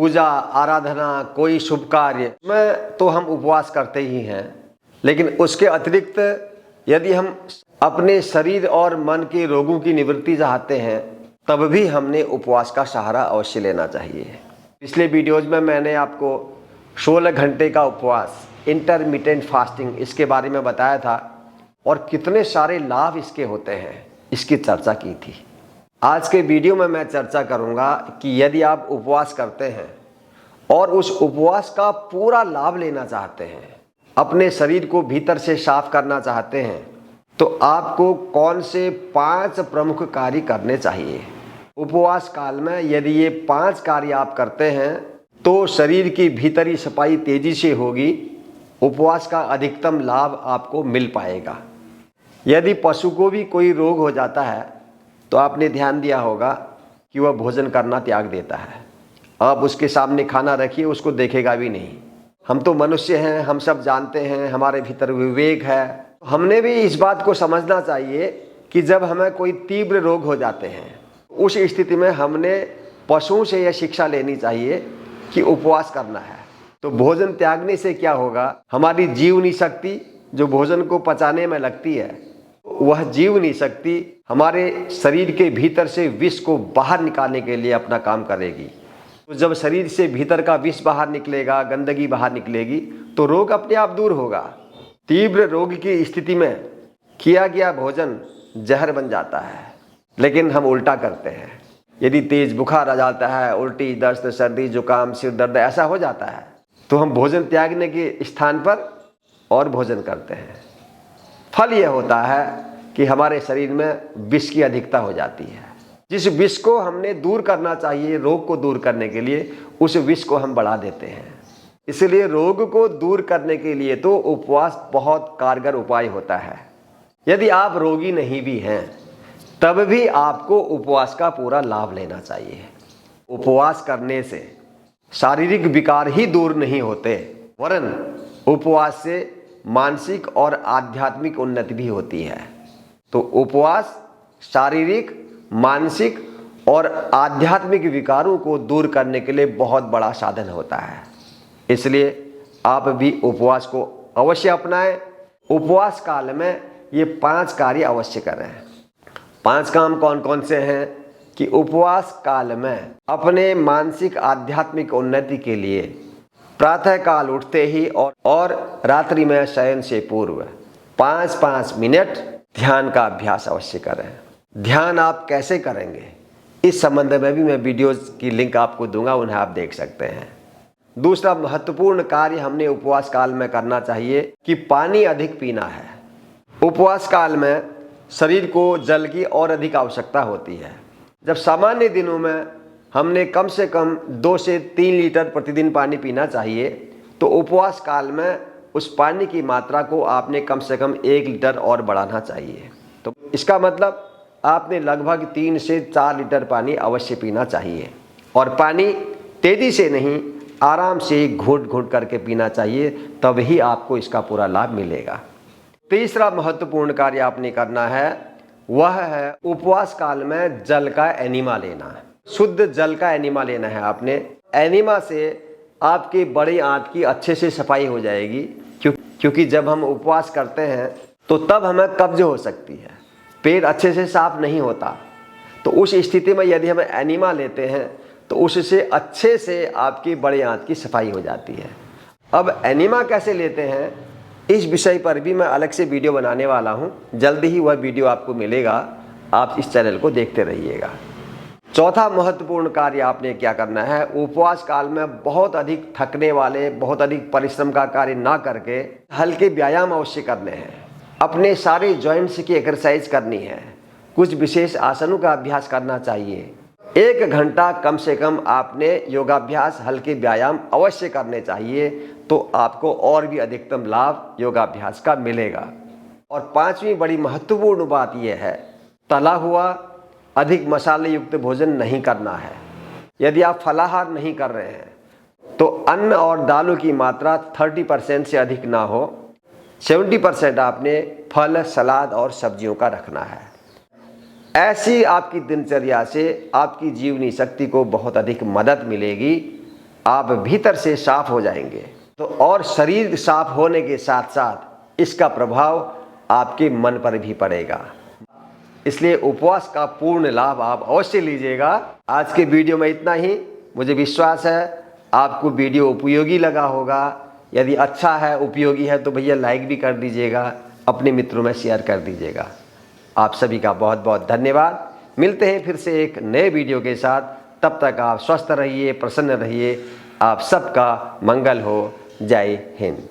पूजा आराधना, कोई शुभ कार्य में तो हम उपवास करते ही हैं, लेकिन उसके अतिरिक्त यदि हम अपने शरीर और मन के रोगों की निवृत्ति चाहते हैं तब भी हमने उपवास का सहारा अवश्य लेना चाहिए। पिछले वीडियोज में मैंने आपको 16 घंटे का उपवास, इंटरमिटेंट फास्टिंग, इसके बारे में बताया था और कितने सारे लाभ इसके होते हैं इसकी चर्चा की थी। आज के वीडियो में मैं चर्चा करूंगा कि यदि आप उपवास करते हैं और उस उपवास का पूरा लाभ लेना चाहते हैं, अपने शरीर को भीतर से साफ करना चाहते हैं, तो आपको कौन से 5 प्रमुख कार्य करने चाहिए। उपवास काल में यदि ये 5 कार्य आप करते हैं तो शरीर की भीतरी सफाई तेजी से होगी, उपवास का अधिकतम लाभ आपको मिल पाएगा। यदि पशु को भी कोई रोग हो जाता है तो आपने ध्यान दिया होगा कि वह भोजन करना त्याग देता है। आप उसके सामने खाना रखिए, उसको देखेगा भी नहीं। हम तो मनुष्य हैं, हम सब जानते हैं, हमारे भीतर विवेक है। हमने भी इस बात को समझना चाहिए कि जब हमें कोई तीव्र रोग हो जाते हैं, उस स्थिति में हमने पशुओं से यह शिक्षा लेनी चाहिए कि उपवास करना है। तो भोजन त्यागने से क्या होगा, हमारी जीवनी शक्ति जो भोजन को पचाने में लगती है, वह जीवनी शक्ति हमारे शरीर के भीतर से विष को बाहर निकालने के लिए अपना काम करेगी। तो जब शरीर से भीतर का विष बाहर निकलेगा, गंदगी बाहर निकलेगी, तो रोग अपने आप दूर होगा। तीव्र रोग की स्थिति में किया गया भोजन जहर बन जाता है, लेकिन हम उल्टा करते हैं। यदि तेज बुखार आ जाता है, उल्टी, दस्त, सर्दी, जुकाम, सिर दर्द ऐसा हो जाता है, तो हम भोजन त्यागने के स्थान पर और भोजन करते हैं। फल यह होता है कि हमारे शरीर में विष की अधिकता हो जाती है। जिस विष को हमने दूर करना चाहिए रोग को दूर करने के लिए, उस विष को हम बढ़ा देते हैं। इसलिए रोग को दूर करने के लिए तो उपवास बहुत कारगर उपाय होता है। यदि आप रोगी नहीं भी हैं तब भी आपको उपवास का पूरा लाभ लेना चाहिए। उपवास करने से शारीरिक विकार ही दूर नहीं होते, वरन उपवास से मानसिक और आध्यात्मिक उन्नति भी होती है। तो उपवास शारीरिक, मानसिक और आध्यात्मिक विकारों को दूर करने के लिए बहुत बड़ा साधन होता है। इसलिए आप भी उपवास को अवश्य अपनाएं। उपवास काल में ये 5 कार्य अवश्य करें। 5 काम कौन कौन से हैं कि उपवास काल में अपने मानसिक आध्यात्मिक उन्नति के लिए प्रातः काल उठते ही और रात्रि में शयन से पूर्व 5-5 मिनट ध्यान का अभ्यास अवश्य करें। ध्यान आप कैसे करेंगे, इस संबंध में भी मैं वीडियोस की लिंक आपको दूंगा, उन्हें आप देख सकते हैं। दूसरा महत्वपूर्ण कार्य हमने उपवास काल में करना चाहिए कि पानी अधिक पीना है। उपवास काल में शरीर को जल की और अधिक आवश्यकता होती है। जब सामान्य दिनों में हमने कम से कम 2 से 3 लीटर प्रतिदिन पानी पीना चाहिए, तो उपवास काल में उस पानी की मात्रा को आपने कम से कम 1 लीटर और बढ़ाना चाहिए। तो इसका मतलब आपने लगभग 3 से 4 लीटर पानी अवश्य पीना चाहिए। और पानी तेजी से नहीं, आराम से घूंट घूंट करके पीना चाहिए, तभी आपको इसका पूरा लाभ मिलेगा। तीसरा महत्वपूर्ण कार्य आपने करना है, वह है उपवास काल में जल का एनिमा लेना। शुद्ध जल का एनिमा लेना है आपने। एनिमा से आपकी बड़ी आंत की अच्छे से सफाई हो जाएगी, क्योंकि जब हम उपवास करते हैं तो तब हमें कब्ज हो सकती है, पेट अच्छे से साफ नहीं होता। तो उस स्थिति में यदि हम एनिमा लेते हैं तो उससे अच्छे से आपकी बड़ी आंत की सफाई हो जाती है। अब एनिमा कैसे लेते हैं, इस विषय पर भी मैं अलग से वीडियो बनाने वाला हूं। जल्दी ही वह वीडियो आपको मिलेगा, आप इस चैनल को देखते रहिएगा। चौथा महत्वपूर्ण कार्य आपने क्या करना है, उपवास काल में बहुत अधिक थकने वाले, बहुत अधिक परिश्रम का कार्य ना करके हल्के व्यायाम अवश्य करने हैं। अपने सारे जॉइंट्स की एक्सरसाइज करनी है, कुछ विशेष आसनों का अभ्यास करना चाहिए। 1 घंटा कम से कम आपने योगाभ्यास, हल्के व्यायाम अवश्य करने चाहिए, तो आपको और भी अधिकतम लाभ योगाभ्यास का मिलेगा। और 5वीं बड़ी महत्वपूर्ण बात यह है, तला हुआ अधिक मसाले युक्त भोजन नहीं करना है। यदि आप फलाहार नहीं कर रहे हैं तो अन्न और दालों की मात्रा 30% से अधिक ना हो। 70% आपने फल, सलाद और सब्जियों का रखना है। ऐसी आपकी दिनचर्या से आपकी जीवनी शक्ति को बहुत अधिक मदद मिलेगी आप भीतर से साफ हो जाएंगे। तो और शरीर साफ होने के साथ साथ इसका प्रभाव आपके मन पर भी पड़ेगा। इसलिए उपवास का पूर्ण लाभ आप अवश्य लीजिएगा। आज के वीडियो में इतना ही। मुझे विश्वास है आपको वीडियो उपयोगी लगा होगा। यदि अच्छा है, उपयोगी है तो भैया लाइक भी कर दीजिएगा, अपने मित्रों में शेयर कर दीजिएगा। आप सभी का बहुत बहुत धन्यवाद। मिलते हैं फिर से एक नए वीडियो के साथ। तब तक आप स्वस्थ रहिए, प्रसन्न रहिए। आप सबका मंगल हो। जय हिंद।